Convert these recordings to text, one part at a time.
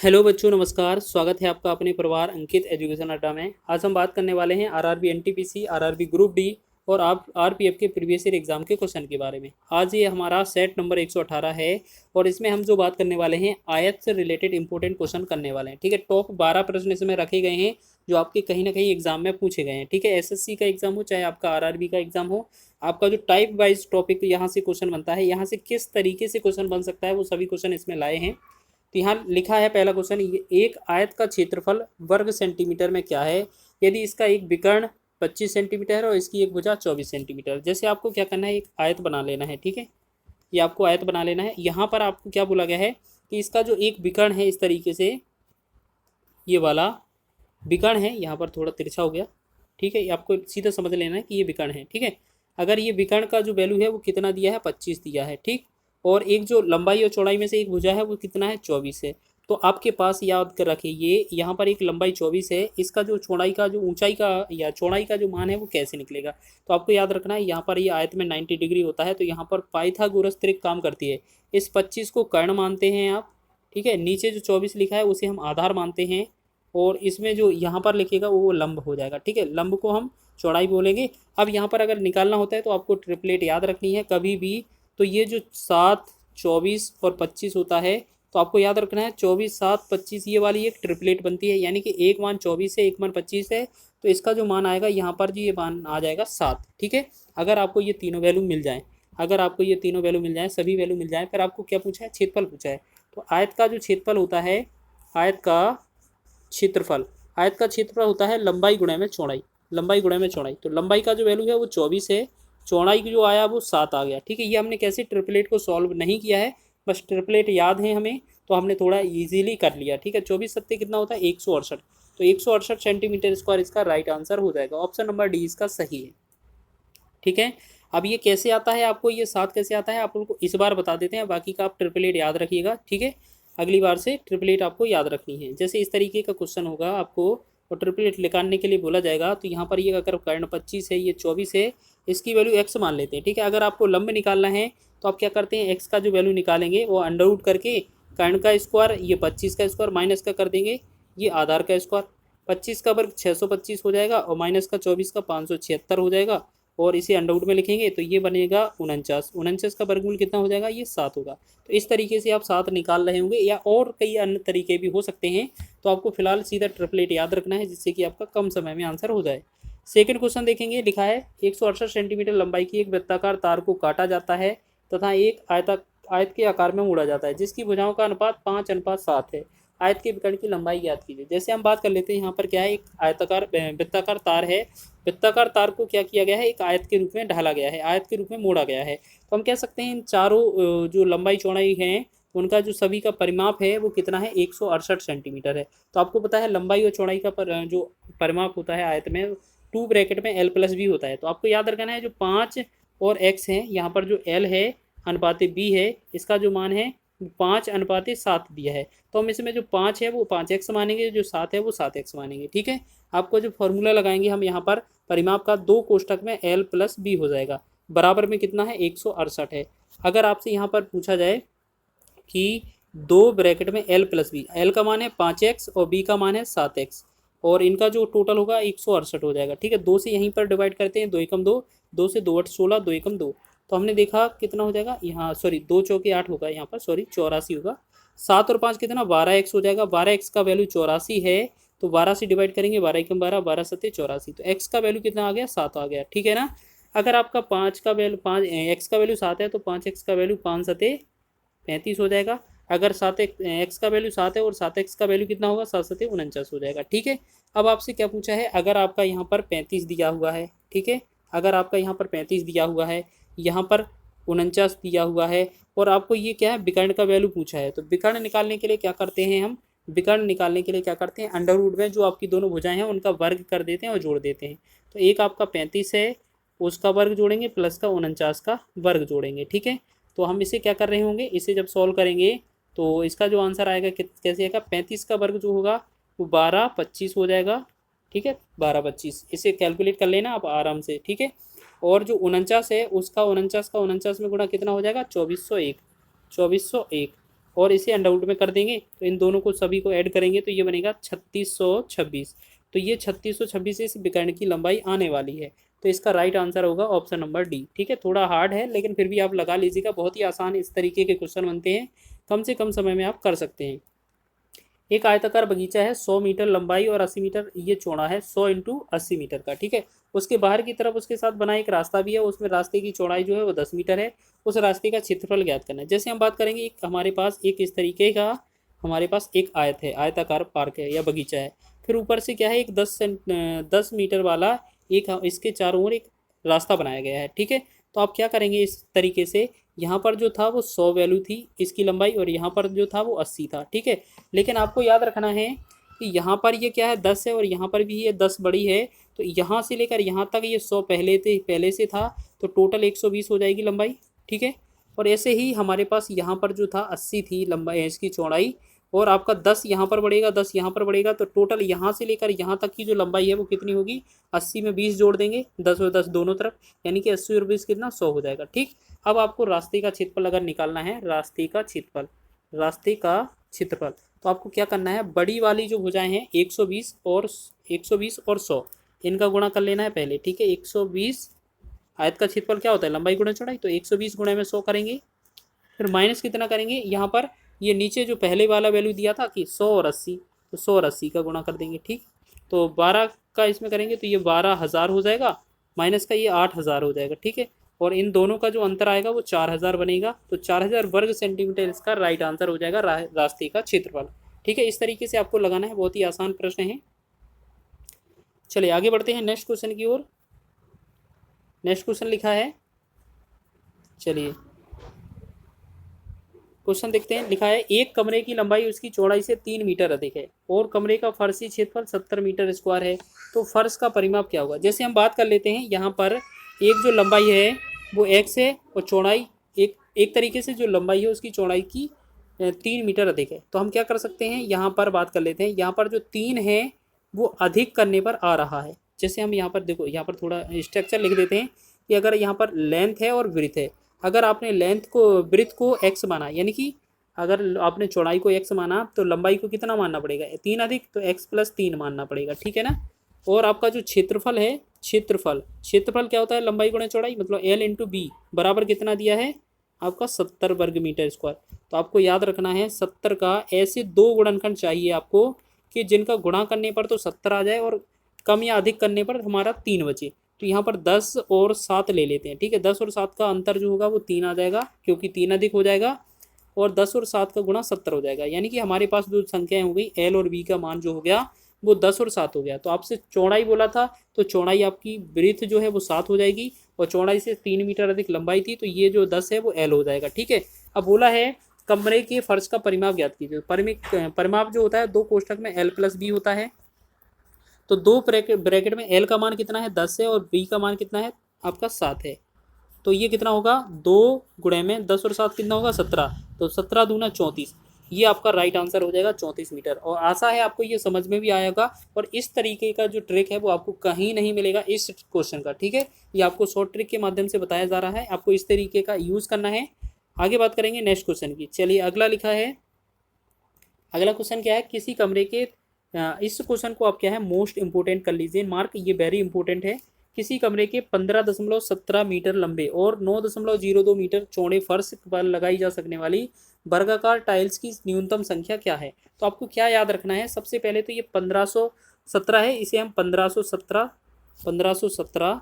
Hello बच्चों, नमस्कार। स्वागत है आपका अपने परिवार अंकित एजुकेशन अड्डा में। आज हम बात करने वाले हैं RRB NTPC, RRB group D और आप आरपीएफ के प्रीवियस ईयर एग्जाम के क्वेश्चन के बारे में। आज ये हमारा सेट नंबर 118 है और इसमें हम जो बात करने वाले हैं आयत से रिलेटेड इंपॉर्टेंट क्वेश्चन करने वाले हैं। ठीक है, टॉप 12 प्रश्न इसमें रखे गए हैं जो आपके कहीं ना कहीं एग्जाम में पूछे गए हैं। ठीक है, एसएससी का एग्जाम हो चाहे आपका आरआरबी का एग्जाम हो, आपका जो टाइप वाइज टॉपिक यहाँ से क्वेश्चन बनता है, यहाँ से किस तरीके से क्वेश्चन बन सकता है, वो सभी क्वेश्चन इसमें लाए हैं। तो यहाँ लिखा है पहला क्वेश्चन, एक आयत का क्षेत्रफल वर्ग सेंटीमीटर में क्या है यदि इसका एक विकर्ण 25 सेंटीमीटर है और इसकी एक भुजा 24 सेंटीमीटर। जैसे आपको क्या करना है, एक आयत बना लेना है। ठीक है, ये आपको आयत बना लेना है। यहाँ पर आपको क्या बोला गया है कि इसका जो एक विकर्ण है, इस तरीके से ये वाला विकर्ण है, यहाँ पर थोड़ा तिरछा हो गया। ठीक है, ये आपको सीधा समझ लेना है कि ये विकर्ण है। ठीक है, अगर ये विकर्ण का जो वैल्यू है वो कितना दिया है, 25 दिया है। ठीक, और एक जो लंबाई और चौड़ाई में से एक भुजा है वो कितना है, 24 है। तो आपके पास याद कर रखिए, ये यहाँ पर एक लंबाई 24 है, इसका जो चौड़ाई का जो ऊंचाई का या चौड़ाई का जो मान है वो कैसे निकलेगा। तो आपको याद रखना है, यहाँ पर ये आयत में 90 डिग्री होता है, तो यहाँ पर पाइथागोरस त्रिक काम करती है। इस 25 को कर्ण मानते हैं आप। ठीक है, नीचे जो 24 लिखा है उसे हम आधार मानते हैं और इसमें जो यहाँ पर लिखेगा वो लंब हो जाएगा। ठीक है, लंब को हम चौड़ाई बोलेंगे। अब यहाँ पर अगर निकालना होता है तो आपको ट्रिपलेट याद रखनी है कभी भी। तो ये जो 7, 24 और 25 होता है, तो आपको याद रखना है 24, 7, 25 ये वाली एक ट्रिपलेट बनती है, यानी कि एक मान 24 है, एक मान 25 है, तो इसका जो मान आएगा यहाँ पर जी ये मान आ जाएगा 7। ठीक है, अगर आपको ये तीनों वैल्यू मिल जाए, अगर आपको ये तीनों वैल्यू मिल जाए, सभी वैल्यू मिल जाए, फिर आपको क्या पूछा है, क्षेत्रफल पूछा है। तो आयत का जो क्षेत्रफल होता है, आयत का क्षेत्रफल, आयत का क्षेत्रफल होता है लंबाई गुणे में चौड़ाई, लंबाई गुणे में चौड़ाई। तो लंबाई का जो वैल्यू है वो 24 है, चौड़ाई की जो आया वो 7 आ गया। ठीक है, ये हमने कैसे ट्रिपलेट को सॉल्व नहीं किया है, बस ट्रिपलेट याद है हमें, तो हमने थोड़ा इजीली कर लिया। ठीक है, 24 सत्ते कितना होता है, 168। तो 168 सेंटीमीटर स्क्वायर इसका राइट आंसर हो जाएगा। ऑप्शन नंबर डी इसका सही है। ठीक है, अब ये कैसे आता है, आपको ये 7 कैसे आता है आप लोगों को इस बार बता देते हैं, बाकी का आप ट्रिपलेट याद रखिएगा। ठीक है, अगली बार से ट्रिपलेट आपको याद रखनी है। जैसे इस तरीके का क्वेश्चन होगा आपको और ट्रिपलेट निकालने के लिए बोला जाएगा, तो यहाँ पर ये अगर कर्ण 25 है, ये 24 है, इसकी वैल्यू एक्स मान लेते हैं। ठीक है, अगर आपको लंब निकालना है तो आप क्या करते हैं, एक्स का जो वैल्यू निकालेंगे वो अंडर रूट करके कर्ण का स्क्वायर, ये 25 का स्क्वायर माइनस का कर देंगे, ये आधार का स्क्वायर, 25 का वर्ग 625 हो जाएगा और माइनस का 24 का 576 हो जाएगा, और इसे अंडरवुड में लिखेंगे तो ये बनेगा 49। 49 का वर्गमूल कितना हो जाएगा, ये 7 होगा। तो इस तरीके से आप 7 निकाल रहे होंगे, या और कई अन्य तरीके भी हो सकते हैं। तो आपको फिलहाल सीधा ट्रिपलेट याद रखना है, जिससे कि आपका कम समय में आंसर हो जाए। सेकंड क्वेश्चन देखेंगे, लिखा है 168 सेंटीमीटर लंबाई की एक वृत्ताकार तार को काटा जाता है तथा एक आयत के आकार में मोड़ा जाता है, जिसकी भुजाओं का अनुपात 5:7 है। आयत के विकर्ण की लंबाई ज्ञात कीजिए। जैसे हम बात कर लेते हैं, यहाँ पर क्या है, एक आयताकार वृत्ताकार तार है। वृत्ताकार तार को क्या किया गया है, एक आयत के रूप में ढाला गया है, आयत के रूप में मोड़ा गया है। तो हम कह सकते हैं इन चारों जो लंबाई चौड़ाई है उनका जो सभी का परिमाप है वो कितना है, 168 सेंटीमीटर है। तो आपको पता है लंबाई और चौड़ाई का जो परिमाप होता है आयत में, 2 ब्रैकेट में L+B होता है। तो आपको याद रखना है जो 5 और x है, यहाँ पर जो L है अनुपाते B है, इसका जो मान है 5:7 दिया है। तो हम इसमें जो 5 है वो 5x मानेंगे, जो 7 है वो 7x मानेंगे। ठीक है, आपको जो फॉर्मूला लगाएंगे हम यहाँ पर परिमाप का, 2 कोष्ठक में L+B हो जाएगा, बराबर में कितना है, 168 है। अगर आपसे यहाँ पर पूछा जाए कि 2 ब्रैकेट में L+B, L का मान है 5x और B का मान है 7x, और इनका जो टोटल होगा 168 हो जाएगा। ठीक है, 2 से यहीं पर डिवाइड करते हैं, 2 एकम 2, 2 से 2 8 16, 2 एकम 2। तो हमने देखा कितना हो जाएगा, यहाँ सॉरी 2 चौके 8 होगा, यहाँ पर सॉरी 84 होगा। 7 और 5 कितना, 12x हो जाएगा। 12x का वैल्यू 84 है, तो 12 से डिवाइड करेंगे, 12 एकम 12, 12 सत्ते 84, तो x का वैल्यू कितना आ गया, 7 आ गया। ठीक है ना, अगर आपका 5 का वैल्यू 5 x का वैल्यू 7 है तो 5x का वैल्यू 5 सत्ते 35 हो जाएगा। अगर 7x का वैल्यू 7 है और 7x का वैल्यू कितना होगा, 7 सत्ते 49 हो जाएगा। ठीक है, अब आपसे क्या पूछा है, अगर आपका यहाँ पर 35 दिया हुआ है, ठीक है, अगर आपका यहाँ पर 35 दिया हुआ है, यहाँ पर 49 दिया हुआ है, और आपको ये क्या है, विकर्ण का वैल्यू पूछा है, तो विकर्ण निकालने के लिए क्या करते हैं हम, विकर्ण निकालने के लिए क्या करते हैं, अंडर रूट में जो आपकी दोनों भुजाएं हैं उनका वर्ग कर देते हैं और जोड़ देते हैं। तो एक आपका 35 है, उसका वर्ग जोड़ेंगे, प्लस का 49 का वर्ग जोड़ेंगे। ठीक है, तो हम इसे क्या कर रहे होंगे, इसे जब सॉल्व करेंगे तो इसका जो आंसर आएगा कैसे आएगा, 35 का वर्ग जो होगा वो 12×25 हो जाएगा। ठीक है, 12×25, इसे कैलकुलेट कर लेना आप आराम से। ठीक है, और जो 49 है उसका 49 का 49 में गुणा कितना हो जाएगा, 2401, 2401। और इसे अंडर रूट में कर देंगे, तो इन दोनों को सभी को ऐड करेंगे तो ये बनेगा 3626। तो ये 3626 इस विकर्ण की लंबाई आने वाली है। तो इसका राइट आंसर होगा ऑप्शन नंबर डी। ठीक है, थोड़ा हार्ड है लेकिन फिर भी आप लगा लीजिएगा, बहुत ही आसान इस तरीके के क्वेश्चन बनते हैं, कम से कम समय में आप कर सकते हैं। एक आयताकार बगीचा है, 100 मीटर लंबाई और 80 मीटर ये चौड़ा है, 100 इंटू 80 मीटर का। ठीक है, उसके बाहर की तरफ उसके साथ बना एक रास्ता भी है, उसमें रास्ते की चौड़ाई जो है वो 10 मीटर है। उस रास्ते का क्षेत्रफल ज्ञात करना है। जैसे हम बात करेंगे, एक हमारे पास एक इस तरीके का हमारे पास एक आयत है, आयताकार पार्क है या बगीचा है। फिर ऊपर से क्या है, एक 10 मीटर वाला एक इसके चारों ओर एक रास्ता बनाया गया है। ठीक है, तो आप क्या करेंगे इस तरीके से, यहाँ पर जो था वो 100 वैल्यू थी इसकी लंबाई और यहाँ पर जो था वो 80 था। ठीक है, लेकिन आपको याद रखना है कि यहाँ पर ये क्या है 10 है और यहाँ पर भी ये 10 बड़ी है, तो यहाँ से लेकर यहाँ तक ये 100 पहले से था, तो टोटल 120 हो जाएगी लंबाई। ठीक है, और ऐसे ही हमारे पास यहाँ पर जो था 80 थी लंबाई इसकी चौड़ाई, और आपका 10 यहाँ पर बढ़ेगा, 10 यहाँ पर बढ़ेगा, तो टोटल यहाँ से लेकर यहाँ तक की जो लंबाई है वो कितनी होगी, 80 में 20 जोड़ देंगे, 10 और 10 दोनों तरफ, यानी कि 80 और 20 कितना 100 हो जाएगा। ठीक, अब आपको रास्ते का क्षेत्रफल अगर निकालना है, रास्ते का क्षेत्रफल, तो आपको क्या करना है, बड़ी वाली जो भुजाएं हैं 120 और 100 इनका गुणा कर लेना है पहले। ठीक है, 120 आयत का क्षेत्रफल क्या होता है, लंबाई गुणा चौड़ाई, तो 120 गुणा में 100 करेंगे, फिर माइनस कितना करेंगे, यहाँ पर ये नीचे जो पहले वाला वैल्यू दिया था कि 100 और 80, तो 100 और 80 का गुणा कर देंगे। ठीक, तो 12 का इसमें करेंगे तो ये 12,000 हो जाएगा, माइनस का ये 8,000 हो जाएगा। ठीक है, और इन दोनों का जो अंतर आएगा वो 4,000 बनेगा, तो 4,000 वर्ग सेंटीमीटर इसका राइट आंसर हो जाएगा रास्ते का क्षेत्रफल। ठीक है, इस तरीके से आपको लगाना है, बहुत ही आसान प्रश्न है। चलिए आगे बढ़ते हैं नेक्स्ट क्वेश्चन की ओर। नेक्स्ट क्वेश्चन लिखा है, चलिए क्वेश्चन देखते हैं। लिखा है, एक कमरे की लंबाई उसकी चौड़ाई से 3 मीटर अधिक है और कमरे का फर्शी क्षेत्रफल 70 मीटर स्क्वायर है, तो फर्श का परिमाप क्या होगा। जैसे हम बात कर लेते हैं, यहाँ पर एक जो लंबाई है वो x है और चौड़ाई एक तरीके से जो लंबाई है उसकी चौड़ाई की 3 मीटर अधिक है, तो हम क्या कर सकते हैं, यहाँ पर बात कर लेते हैं। यहाँ पर जो 3 है वो अधिक करने पर आ रहा है। जैसे हम यहाँ पर देखो, यहाँ पर थोड़ा स्ट्रक्चर लिख देते हैं कि अगर यहाँ पर लेंथ है और ब्रीथ है, अगर आपने लेंथ को ब्रीथ को x माना, यानी कि अगर आपने चौड़ाई को x माना तो लंबाई को कितना मानना पड़ेगा, 3 अधिक, तो x + 3 मानना पड़ेगा। ठीक है ना, और आपका जो क्षेत्रफल है, क्षेत्रफल क्या होता है, लंबाई गुणा चौड़ाई, मतलब L × B बराबर कितना दिया है आपका 70 वर्ग मीटर स्क्वायर। तो आपको याद रखना है 70 का ऐसे 2 गुणनखंड चाहिए आपको कि जिनका गुणा करने पर तो 70 आ जाए और कम या अधिक करने पर हमारा 3 बचे। तो यहाँ पर 10 और 7 ले लेते हैं। ठीक है, 10 और 7 का अंतर जो होगा वो 3 आ जाएगा, क्योंकि 3 अधिक हो जाएगा, और 10 और 7 का गुणा 70 हो जाएगा, यानी कि हमारे पास जो संख्याएं हो गई L और B का मान जो हो गया वो 10 और 7 हो गया। तो आपसे चौड़ाई बोला था, तो चौड़ाई आपकी ब्रीथ जो है वो 7 हो जाएगी, और चौड़ाई से 3 मीटर अधिक लंबाई थी, तो ये जो 10 है वो L हो जाएगा। ठीक है, अब बोला है कमरे के फर्श का परिमाप ज्ञात कीजिए। परिमाप जो होता है 2 कोष्ठक में L + B होता है, तो 2 ब्रैकेट में L का मान कितना है 10 है और B का मान कितना है आपका 7 है, तो ये कितना होगा 2 गुणे में 10 और 7 कितना होगा 17, तो 17 दूना 34, ये आपका राइट आंसर हो जाएगा 34 मीटर। और आशा है आपको ये समझ में भी आएगा, और इस तरीके का जो ट्रिक है वो आपको कहीं नहीं मिलेगा इस क्वेश्चन का। ठीक है, ये आपको शॉर्ट ट्रिक के माध्यम से बताया जा रहा है, आपको इस तरीके का यूज़ करना है। आगे बात करेंगे नेक्स्ट क्वेश्चन की। चलिए अगला लिखा है, अगला क्वेश्चन क्या है, किसी कमरे के इस क्वेश्चन को आप क्या है मोस्ट इंपोर्टेंट कर लीजिए मार्क, ये वेरी इंपॉर्टेंट है। किसी कमरे के 15.17 मीटर लंबे और 9.02 मीटर चौड़े फर्श पर लगाई जा सकने वाली वर्गाकार टाइल्स की न्यूनतम संख्या क्या है। तो आपको क्या याद रखना है, सबसे पहले तो ये 1517 है, इसे हम 1517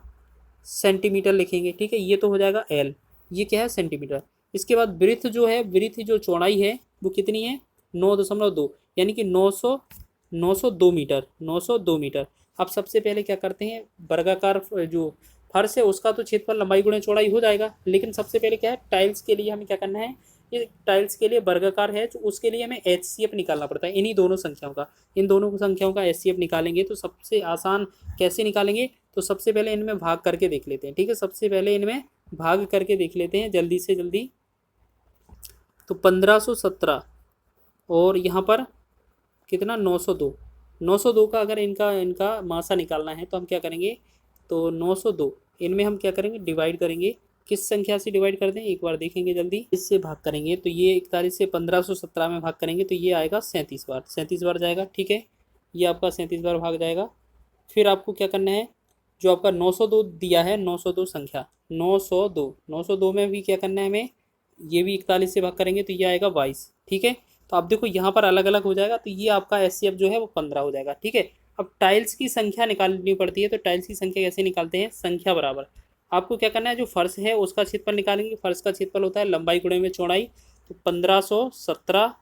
सेंटीमीटर लिखेंगे। ठीक है, ये तो हो जाएगा L, ये क्या है सेंटीमीटर। इसके बाद ब्रीथ जो है, ब्रीथ जो चौड़ाई है वो कितनी है 9.2, यानी कि 902 मीटर, 902 मीटर। अब सबसे पहले क्या करते हैं, वर्गाकार जो फर्श है उसका तो क्षेत्रफल लंबाई गुणे चौड़ाई हो जाएगा, लेकिन सबसे पहले क्या है टाइल्स के लिए हमें क्या करना है, ये टाइल्स के लिए वर्गाकार है तो उसके लिए हमें HCF निकालना पड़ता है, इन्हीं दोनों संख्याओं का, इन दोनों संख्याओं का HCF निकालेंगे। तो सबसे आसान कैसे निकालेंगे, तो सबसे पहले इनमें भाग करके देख लेते हैं। ठीक है, सबसे पहले इनमें भाग करके देख लेते हैं जल्दी से जल्दी। तो 1517 और यहाँ पर कितना 902, 902 का अगर इनका मासा निकालना है तो हम क्या करेंगे, तो 902 इनमें हम क्या करेंगे डिवाइड करेंगे, किस संख्या से डिवाइड कर दें, एक बार देखेंगे जल्दी। इससे भाग करेंगे तो ये 41 से 1517 में भाग करेंगे तो ये आएगा 37 बार, 37 बार जाएगा। ठीक है, ये आपका 37 बार भाग जाएगा। फिर आपको क्या करना है, जो आपका 902 दिया है, 902 संख्या, 902 में भी क्या करना है हमें, ये भी 41 से भाग करेंगे तो ये आएगा 22। ठीक है, तो आप देखो यहाँ पर अलग अलग हो जाएगा, तो ये आपका एचसीएफ जो है वो 15 हो जाएगा। ठीक है, अब टाइल्स की संख्या निकालनी पड़ती है, तो टाइल्स की संख्या कैसे निकालते हैं, संख्या बराबर आपको क्या करना है, जो फर्श है उसका क्षेत्रफल निकालेंगे। फर्श का क्षेत्रफल होता है लंबाई गुणे में चौड़ाई, तो 1517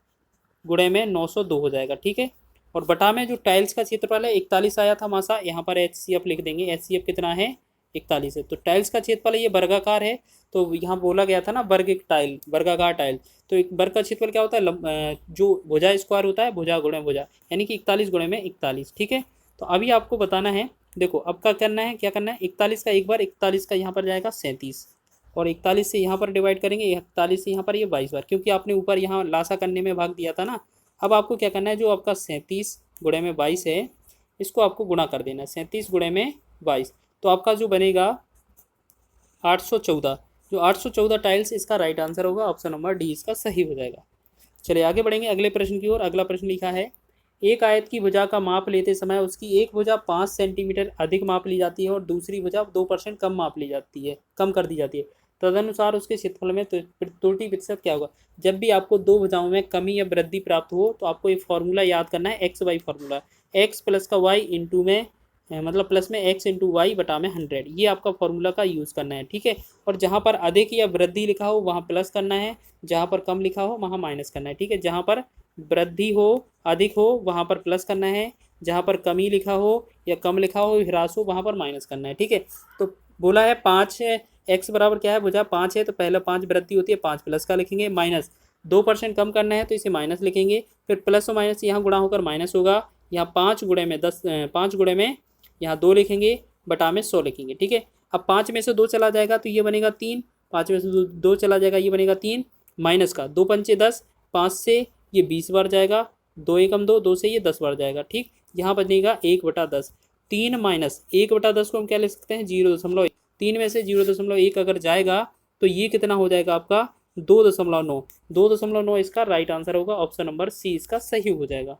गुणे में 902 हो जाएगा। ठीक है, और बटा में जो टाइल्स का क्षेत्रफल है 41 आया था मासा, यहाँ पर एचसीएफ लिख देंगे। एचसीएफ कितना है, 41 है। तो टाइल्स का क्षेत्रफल ये वर्गाकार है, तो यहाँ बोला गया था ना वर्ग एक टाइल, वर्गाकार टाइल, तो एक वर्ग का क्षेत्रफल क्या होता है, जो भुजा स्क्वायर होता है, भुजा गुणे भुजा, यानी कि 41 गुणे में 41। ठीक है, तो अभी आपको बताना है, देखो अब क्या करना है, क्या करना है, 41 का एक बार, 41 का यहाँ पर जाएगा 37, और 41 से यहाँ पर डिवाइड करेंगे, 41 से यहाँ पर ये 22 बार, क्योंकि आपने ऊपर यहाँ लासा करने में भाग दिया था ना। अब आपको क्या करना है, जो आपका 37 गुणे में 22 है, इसको आपको गुणा कर देना, 37 गुणे में 22, तो आपका जो बनेगा 814। जो 814 टाइल्स, इसका राइट आंसर होगा ऑप्शन नंबर डी, इसका सही हो जाएगा। चलिए आगे बढ़ेंगे अगले प्रश्न की ओर। अगला प्रश्न लिखा है, एक आयत की भुजा का माप लेते समय उसकी एक भुजा 5 सेंटीमीटर अधिक माप ली जाती है और दूसरी भुजा 2% कम माप ली जाती है, कम कर दी जाती है। तदनुसार उसके क्षेत्रफल में त्रुटि प्रतिशत क्या होगा। जब भी आपको दो भुजाओं में कमी या वृद्धि प्राप्त हो तो आपको एक फॉर्मूला याद करना है, X Y formula. X plus का वाई इंटू में, मतलब प्लस में एक्स इंटू वाई बटा में 100, ये आपका फॉर्मूला का यूज़ करना है। ठीक है, और जहाँ पर अधिक या वृद्धि लिखा हो वहाँ प्लस करना है, जहाँ पर कम लिखा हो वहाँ माइनस करना है। ठीक है, जहाँ पर वृद्धि हो, अधिक हो, वहाँ पर प्लस करना है, जहाँ पर कमी लिखा हो या कम लिखा हो, ह्रास हो, वहाँ पर माइनस करना है। ठीक है, तो बोला है 5 एक्स बराबर क्या है, भुजा 5 है, तो पहले 5 वृद्धि होती है, 5 प्लस का लिखेंगे, माइनस 2% कम करना है तो इसे माइनस लिखेंगे, फिर प्लस और माइनस यहाँ गुणा होकर माइनस होगा, यहाँ 5 गुणे में 10, 5 गुणे में यहाँ 2 लिखेंगे, बटा में 100 लिखेंगे। ठीक है, अब 5 में से 2 चला जाएगा तो ये बनेगा 3, 5 में से 2 चला जाएगा, ये बनेगा 3, माइनस का 2 पंचे 10, 5 से ये 20 बार जाएगा, 2 एकम 2, 2 से ये 10 बार जाएगा। ठीक, यहाँ बनेगा 1/10, 3 माइनस 1/10 को हम क्या ले सकते हैं, 0.1, 3 में से 0.1 अगर जाएगा तो ये कितना हो जाएगा आपका 2.9, 2.9 इसका राइट आंसर होगा, ऑप्शन नंबर सी इसका सही हो जाएगा।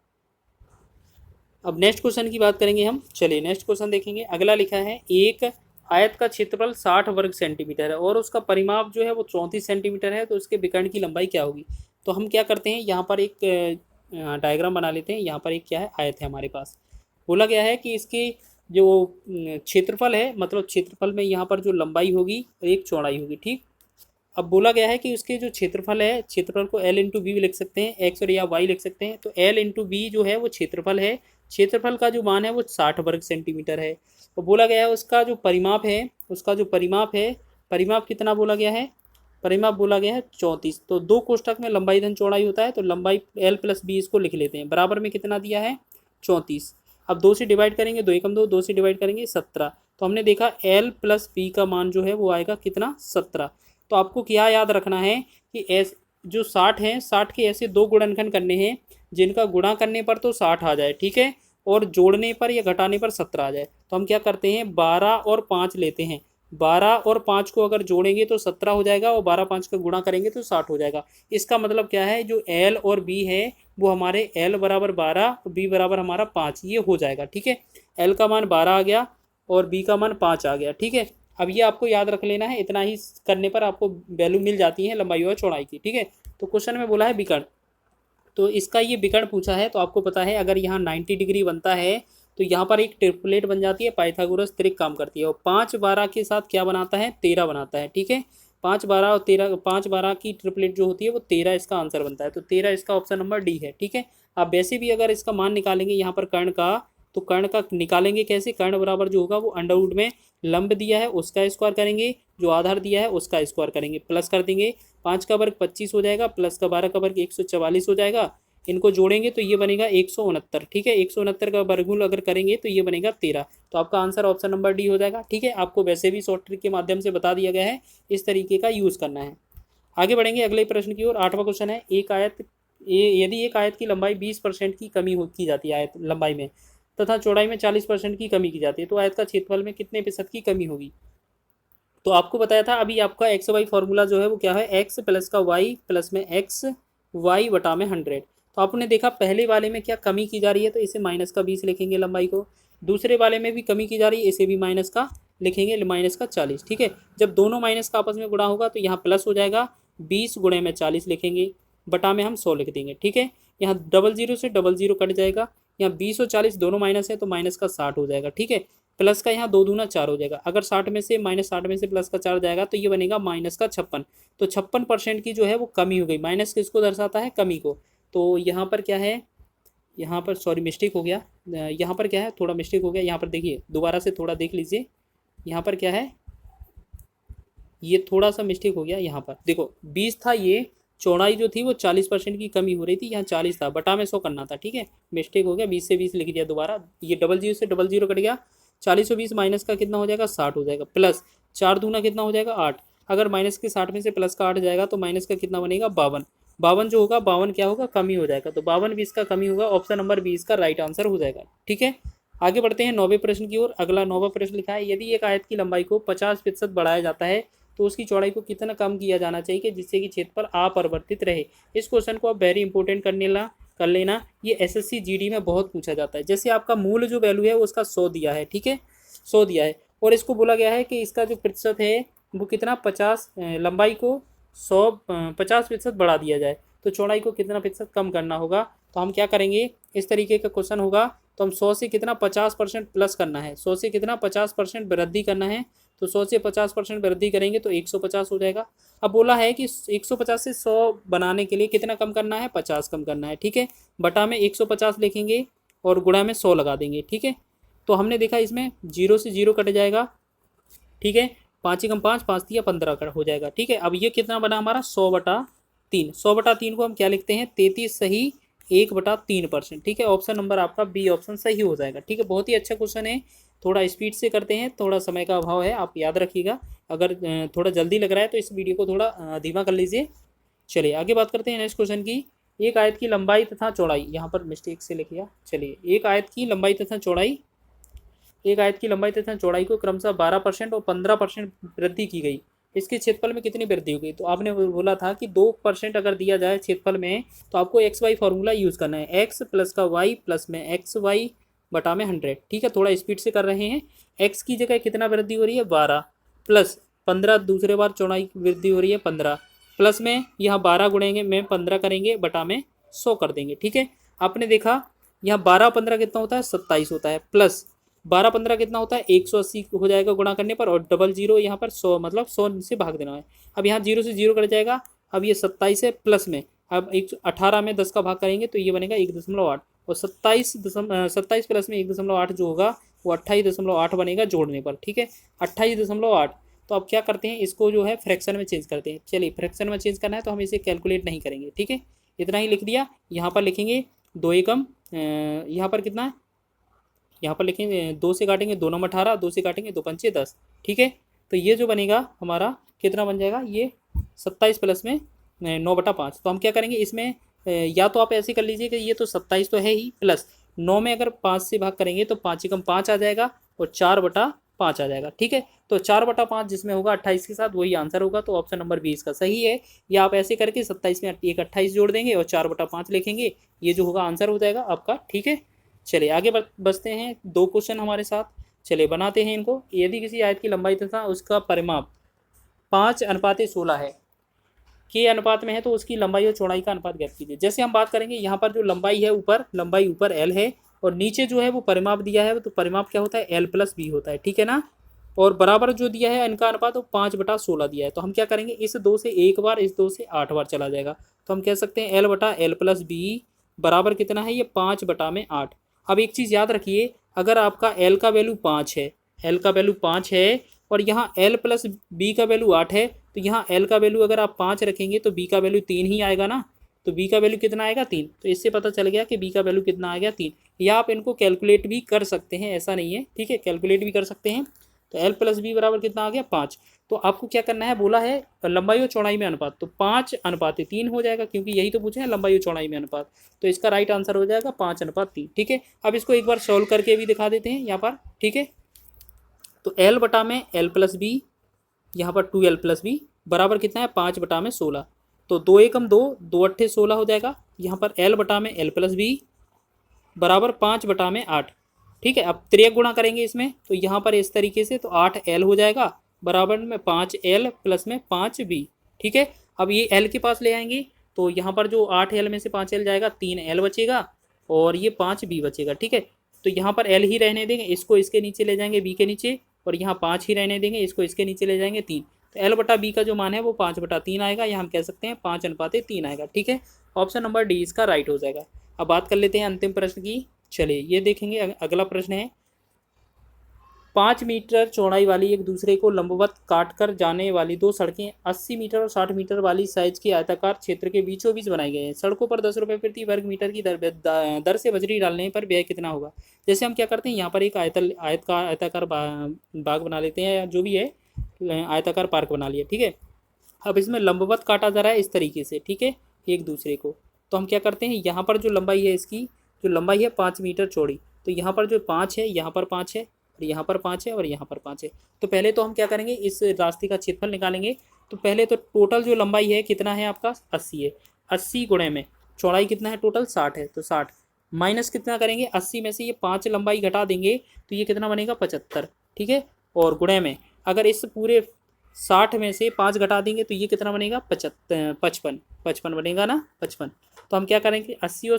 अब नेक्स्ट क्वेश्चन की बात करेंगे हम। चलिए नेक्स्ट क्वेश्चन देखेंगे। अगला लिखा है, एक आयत का क्षेत्रफल 60 वर्ग सेंटीमीटर है और उसका परिमाप जो है वो 34 सेंटीमीटर है, तो उसके विकर्ण की लंबाई क्या होगी। तो हम क्या करते हैं, यहाँ पर एक डायग्राम बना लेते हैं। यहाँ पर एक क्या है, आयत है हमारे पास। बोला गया है कि इसकी जो क्षेत्रफल है, मतलब क्षेत्रफल में यहाँ पर जो लंबाई होगी और एक चौड़ाई होगी। ठीक, अब बोला गया है कि उसके जो क्षेत्रफल है, क्षेत्रफल को एल इंटू बी भी लिख सकते हैं, एक्स और या वाई लिख सकते हैं। तो एल इंटू बी जो है वो क्षेत्रफल है, क्षेत्रफल का जो मान है वो 60 वर्ग सेंटीमीटर है। और बोला गया है उसका जो परिमाप है, उसका जो परिमाप है, परिमाप कितना बोला गया है, परिमाप बोला गया है 34। तो 2 कोष्ठक में लंबाई धन चौड़ाई होता है, तो लंबाई एल प्लस बी इसको लिख लेते हैं, बराबर में कितना दिया है 34। अब 2 से डिवाइड करेंगे, 2 एकम 2, 2 से डिवाइड करेंगे 17। तो हमने देखा एल प्लस बी का मान जो है वो आएगा कितना, 17। तो आपको क्या याद रखना है कि एस जो 60 है, 60 के ऐसे 2 गुणनखंड करने हैं जिनका गुणा करने पर तो 60 आ जाए। ठीक है, और जोड़ने पर या घटाने पर 17 आ जाए। तो हम क्या करते हैं, 12 और 5 लेते हैं, 12 और 5 को अगर जोड़ेंगे तो 17 हो जाएगा, और 12 5 का गुणा करेंगे तो 60 हो जाएगा। इसका मतलब क्या है, जो एल और बी है वो हमारे एल बराबर 12 और बी बराबर हमारा 5, ये हो जाएगा। ठीक है, एल का मान 12 आ गया और बी का मान 5 आ गया। ठीक है, अब ये आपको याद रख लेना है, इतना ही करने पर आपको वैल्यू मिल जाती है लंबाई और चौड़ाई की। ठीक है, तो क्वेश्चन में बोला है विकर्ण, तो इसका ये विकर्ण पूछा है। तो आपको पता है अगर यहाँ 90 डिग्री बनता है तो यहाँ पर एक ट्रिपलेट बन जाती है, पाइथागोरस त्रिक काम करती है, और 5 12 के साथ क्या बनाता है, 13 बनाता है। ठीक है, 5 12 और 13, 5 12 की ट्रिपलेट जो होती है वो 13 इसका आंसर बनता है। तो 13 इसका ऑप्शन नंबर डी है। ठीक है, आप वैसे भी अगर इसका मान निकालेंगे यहाँ पर कर्ण का, तो कर्ण का निकालेंगे कैसे, कर्ण बराबर जो होगा वो अंडर रूट में लंब दिया है उसका स्क्वायर करेंगे, जो आधार दिया है उसका स्क्वायर करेंगे, प्लस कर देंगे, 5 का वर्ग 25 हो जाएगा, प्लस का 12 का वर्ग 144 हो जाएगा। इनको जोड़ेंगे तो ये बनेगा 169। ठीक है, 169 का वर्गमूल अगर करेंगे तो ये बनेगा 13। तो आपका आंसर ऑप्शन नंबर डी हो जाएगा। ठीक है, आपको वैसे भी शॉर्ट ट्रिक के माध्यम से बता दिया गया है, इस तरीके का यूज़ करना है। आगे बढ़ेंगे अगले प्रश्न की ओर। 8वां क्वेश्चन है, एक आयत यदि एक आयत की लंबाई 20% की कमी की जाती है आयत लंबाई में, तथा चौड़ाई में 40% की कमी की जाती है, तो आयत का क्षेत्रफल में कितने प्रतिशत की कमी होगी। तो आपको बताया था अभी आपका एक्स वाई फार्मूला जो है वो क्या है, एक्स प्लस का वाई प्लस में एक्स वाई बटा में 100। तो आपने देखा पहले वाले में क्या कमी की जा रही है, तो इसे माइनस का 20 लिखेंगे लंबाई को। दूसरे वाले में भी कमी की जा रही है, इसे भी माइनस का लिखेंगे, माइनस का 40। ठीक है, जब दोनों माइनस का आपस में गुणा होगा तो यहाँ प्लस हो जाएगा, 20 गुणे में 40 लिखेंगे, बटा में हम 100 लिख देंगे। ठीक है, यहाँ डबल जीरो से डबल जीरो कट जाएगा, यहाँ 20 और 40 दोनों माइनस है तो माइनस का 60 हो जाएगा। ठीक है, प्लस का यहाँ 2 दूना 4 हो जाएगा, अगर 60 में से माइनस 60 में से प्लस का 4 जाएगा तो ये बनेगा माइनस का 56। तो 56% की जो है वो कमी हो गई। माइनस किसको दर्शाता है, कमी को। तो यहाँ पर क्या है, यहाँ पर सॉरी मिस्टेक हो गया, यहाँ पर क्या है, थोड़ा मिस्टेक हो गया। यहाँ पर देखिए दोबारा से थोड़ा देख लीजिए, यहाँ पर क्या है, ये थोड़ा सा मिस्टेक हो गया। यहाँ पर देखो 20 था, ये चौड़ाई जो थी वो 40% की कमी हो रही थी, यहाँ 40 था, बटा में 100 करना था। ठीक है, मिस्टेक हो गया, 20 से 20 लिख दिया दोबारा, ये डबल जीरो से डबल जीरो कट गया, 40 और 20 माइनस का कितना हो जाएगा, 60 हो जाएगा, प्लस 4 दूना कितना हो जाएगा, 8। अगर माइनस के 60 में से प्लस का 8 जाएगा तो माइनस का कितना बनेगा, 52। 52 जो होगा, 52 क्या होगा, कमी हो जाएगा, तो 52 20 का कमी होगा, ऑप्शन नंबर 20 का राइट आंसर हो जाएगा। ठीक है, आगे बढ़ते हैं 9वें प्रश्न की ओर। अगला 9वां प्रश्न लिखा है, यदि एक आयत की लंबाई को 50% बढ़ाया जाता है तो उसकी चौड़ाई को कितना कम किया जाना चाहिए कि जिससे कि क्षेत्रफल अपरिवर्तित रहे। इस क्वेश्चन को आप वेरी इंपॉर्टेंट कर लेना, ये एसएससी जीडी में बहुत पूछा जाता है। जैसे आपका मूल जो वैल्यू है उसका 100 दिया है, ठीक है, 100 दिया है, और इसको बोला गया है कि इसका जो प्रतिशत है वो कितना 50, लंबाई को 50% बढ़ा दिया जाए तो चौड़ाई को कितना प्रतिशत कम करना होगा। तो हम क्या करेंगे, इस तरीके का क्वेश्चन होगा तो हम 100 से कितना 50% प्लस करना है, 100 से कितना 50% वृद्धि करना है, तो 100 से 50% वृद्धि करेंगे तो 150 हो जाएगा। अब बोला है कि 150 से 100 बनाने के लिए कितना कम करना है, 50 कम करना है। ठीक है, बटा में 150 लिखेंगे और गुणा में 100 लगा देंगे। ठीक है, तो हमने देखा इसमें 0 से 0 कट जाएगा। ठीक है, 5 एकम 5, 5 दिया 15 हो जाएगा। ठीक है, अब ये कितना बना हमारा 100/3। 100/3 को हम क्या लिखते हैं, 33 सही 1/3%। ठीक है, ऑप्शन नंबर आपका बी ऑप्शन सही हो जाएगा। ठीक है, बहुत ही अच्छा क्वेश्चन है, थोड़ा स्पीड से करते हैं, थोड़ा समय का अभाव है, आप याद रखिएगा। अगर थोड़ा जल्दी लग रहा है तो इस वीडियो को थोड़ा धीमा कर लीजिए। चलिए आगे बात करते हैं नेक्स्ट क्वेश्चन की। एक आयत की लंबाई तथा चौड़ाई, यहाँ पर मिस्टेक से लिख लिया। चलिए, एक आयत की लंबाई तथा चौड़ाई को क्रमशः 12% और 15% वृद्धि की गई, इसके क्षेत्रफल में कितनी वृद्धि हो गई। तो आपने बोला था कि 2% अगर दिया जाए क्षेत्रफल में तो आपको एक्स वाई फार्मूला यूज़ करना है, एक्स प्लस का वाई प्लस में एक्स वाई बटा में 100। ठीक है, थोड़ा स्पीड से कर रहे हैं। एक्स की जगह कितना वृद्धि हो रही है, 12 प्लस 15, दूसरे बार चौड़ाई की वृद्धि हो रही है 15, प्लस में यहाँ 12 गुणेंगे में 15 करेंगे, बटा में 100 कर देंगे। ठीक है, आपने देखा यहाँ 12-15 कितना होता है, 27 होता है, प्लस 12-15 कितना होता है, 180 हो जाएगा गुणा करने पर, और डबल जीरो यहाँ पर 100 मतलब 100 से भाग देना है। अब यहाँ 0 से 0 कट जाएगा, अब ये 27 है, प्लस में अब 18 में 10 का भाग करेंगे तो ये बनेगा 1.8, और 27 प्लस में 1.8 जो होगा वो 28.8 बनेगा जोड़ने पर। ठीक है, 28.8। तो अब क्या करते हैं, इसको जो है फ्रैक्शन में चेंज करते हैं। चलिए, फ्रैक्शन में चेंज करना है तो हम इसे कैलकुलेट नहीं करेंगे। ठीक है, इतना ही लिख दिया। यहाँ पर लिखेंगे 2 एकम, यहाँ पर कितना है, यहाँ पर लिखेंगे 2 से काटेंगे 2 9 18, 2 से काटेंगे 2 पंचे 10। ठीक है, तो ये जो बनेगा हमारा कितना बन जाएगा, ये 27 प्लस में 9/5। तो हम क्या करेंगे इसमें, या तो आप ऐसे कर लीजिए कि ये तो 27 तो है ही, प्लस 9 में अगर 5 से भाग करेंगे तो 5 एकम 5 आ जाएगा और 4/5 आ जाएगा। ठीक है, तो 4/5 जिसमें होगा 28 के साथ वही आंसर होगा, तो ऑप्शन नंबर 20 का सही है। या आप ऐसे करके 27 में एक 28 जोड़ देंगे और 4/5 लिखेंगे, ये जो होगा आंसर हो जाएगा आपका। ठीक है, चलिए आगे बचते हैं, 2 क्वेश्चन हमारे साथ, चलिए बनाते हैं इनको। यदि किसी आयत की लंबाई तथा उसका परिमाप 5:16 है, के अनुपात में है, तो उसकी लंबाई और चौड़ाई का अनुपात ज्ञात कीजिए। जैसे हम बात करेंगे, यहाँ पर जो लंबाई है लंबाई ऊपर एल है और नीचे जो है वो परिमाप दिया है, तो परिमाप क्या होता है, एल प्लस बी होता है। ठीक है ना, और बराबर जो दिया है इनका अनुपात वो 5/16 दिया है। तो हम क्या करेंगे, इस 2 से 1 बार, इस 2 से 8 बार चला जाएगा, तो हम कह सकते हैं L/L प्लस बी बराबर कितना है, ये 5/8। अब एक चीज़ याद रखिए, अगर आपका L का वैल्यू 5 है, L का वैल्यू 5 है और यहाँ L प्लस बी का वैल्यू 8 है, तो यहाँ L का वैल्यू अगर आप 5 रखेंगे तो B का वैल्यू 3 ही आएगा ना, तो B का वैल्यू कितना आएगा, 3। तो इससे पता चल गया कि B का वैल्यू कितना आ गया, 3। या आप इनको कैलकुलेट भी कर सकते हैं, ऐसा नहीं है। ठीक है, कैलकुलेट भी कर सकते हैं। तो L प्लस बी बराबर कितना आ गया, 5। तो आपको क्या करना है, बोला है लंबाई और चौड़ाई में अनुपात, तो 5:3 हो जाएगा, क्योंकि यही तो पूछे हैं लंबाई और चौड़ाई में अनुपात। तो इसका राइट आंसर हो जाएगा 5:3। ठीक है, अब इसको एक बार सॉल्व करके भी दिखा देते हैं यहाँ पर। ठीक है, तो L बटा में L प्लस बी यहाँ पर 2l प्लस बी बराबर कितना है 5/16। तो 2 एकम 2, 2 अट्ठे 16 हो जाएगा। यहाँ पर l बटा में l प्लस बी बराबर 5/8। ठीक है, अब त्रियक गुणा करेंगे इसमें, तो यहाँ पर इस तरीके से तो 8l हो जाएगा बराबर में 5l प्लस में 5b। ठीक है, अब ये l के पास ले आएंगे, तो यहाँ पर जो 8l में से 5l जाएगा 3l बचेगा और ये 5b बचेगा। ठीक है, तो यहाँ पर l ही रहने देंगे, इसको इसके नीचे ले जाएंगे b के नीचे, और यहाँ 5 ही रहने देंगे, इसको इसके नीचे ले जाएंगे 3। तो l बटा b का जो मान है वो 5/3 आएगा, या हम कह सकते हैं 5:3 आएगा। ठीक है, ऑप्शन नंबर डी इसका राइट हो जाएगा। अब बात कर लेते हैं अंतिम प्रश्न की। चलिए ये देखेंगे, अगला प्रश्न है 5 मीटर चौड़ाई वाली एक दूसरे को लंबवत काटकर जाने वाली दो सड़कें 80 मीटर और 60 मीटर वाली साइज के आयताकार क्षेत्र के बीचों बीच बनाई गई हैं। सड़कों पर 10 रुपये प्रति वर्ग मीटर की दर से बजरी डालने पर व्यय कितना होगा। जैसे हम क्या करते हैं, यहाँ पर एक आयताकार बाग बना लेते हैं, या जो भी है आयताकार पार्क बना लिया। ठीक है, अब इसमें लंबवत काटा जा रहा है इस तरीके से। ठीक है, एक दूसरे को, तो हम क्या करते हैं, यहाँ पर जो लंबाई है, इसकी जो लंबाई है 5 मीटर चौड़ी, तो यहाँ पर जो 5 है, यहाँ पर 5 है, और यहाँ पर 5 है, और यहाँ पर 5 है। तो पहले तो हम क्या करेंगे, इस रास्ते का क्षेत्रफल निकालेंगे। तो पहले तो टोटल जो लंबाई है कितना है आपका 80 है, 80 गुणे में चौड़ाई कितना है टोटल 60 है, तो 60 माइनस कितना करेंगे 80 में से ये 5 लंबाई घटा देंगे, तो ये कितना बनेगा 75। ठीक है, और गुणे में अगर इस पूरे 60 में से 5 घटा देंगे तो ये कितना बनेगा 55 बनेगा ना, 55। तो हम क्या करेंगे 80 और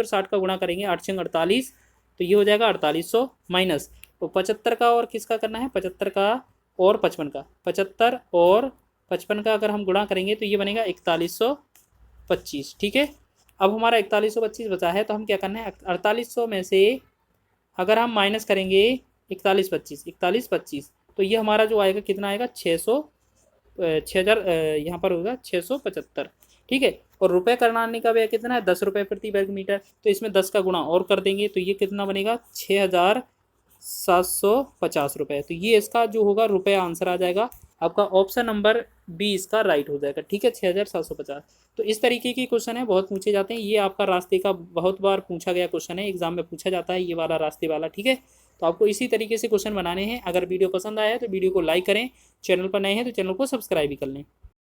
60 का गुणा करेंगे, 8 छंग 48, तो ये हो जाएगा 4800 माइनस, तो 75 का और किसका करना है, 75 का और 55 का, 75 और 55 का अगर हम गुणा करेंगे तो ये बनेगा 4125। ठीक है, अब हमारा 4125 बचा है, तो हम क्या करना है 4800 में से अगर हम माइनस करेंगे 4125, तो ये हमारा जो आएगा कितना आएगा 6000 यहाँ पर होगा 675। ठीक है, और रुपए करनाने का व्यय कितना है 10 रुपये प्रति वर्ग मीटर, तो इसमें 10 का गुणा और कर देंगे, तो ये कितना बनेगा 6750 रुपये। तो ये इसका जो होगा रुपया आंसर आ जाएगा आपका, ऑप्शन नंबर बी इसका राइट हो जाएगा। ठीक है, 6750। तो इस तरीके के क्वेश्चन है, बहुत पूछे जाते हैं। ये आपका रास्ते का बहुत बार पूछा गया क्वेश्चन है, एग्जाम में पूछा जाता है ये वाला रास्ते वाला। ठीक है, तो आपको इसी तरीके से क्वेश्चन बनाने हैं। अगर वीडियो पसंद आया है तो वीडियो को लाइक करें, चैनल पर नए हैं तो चैनल को सब्सक्राइब भी कर लें।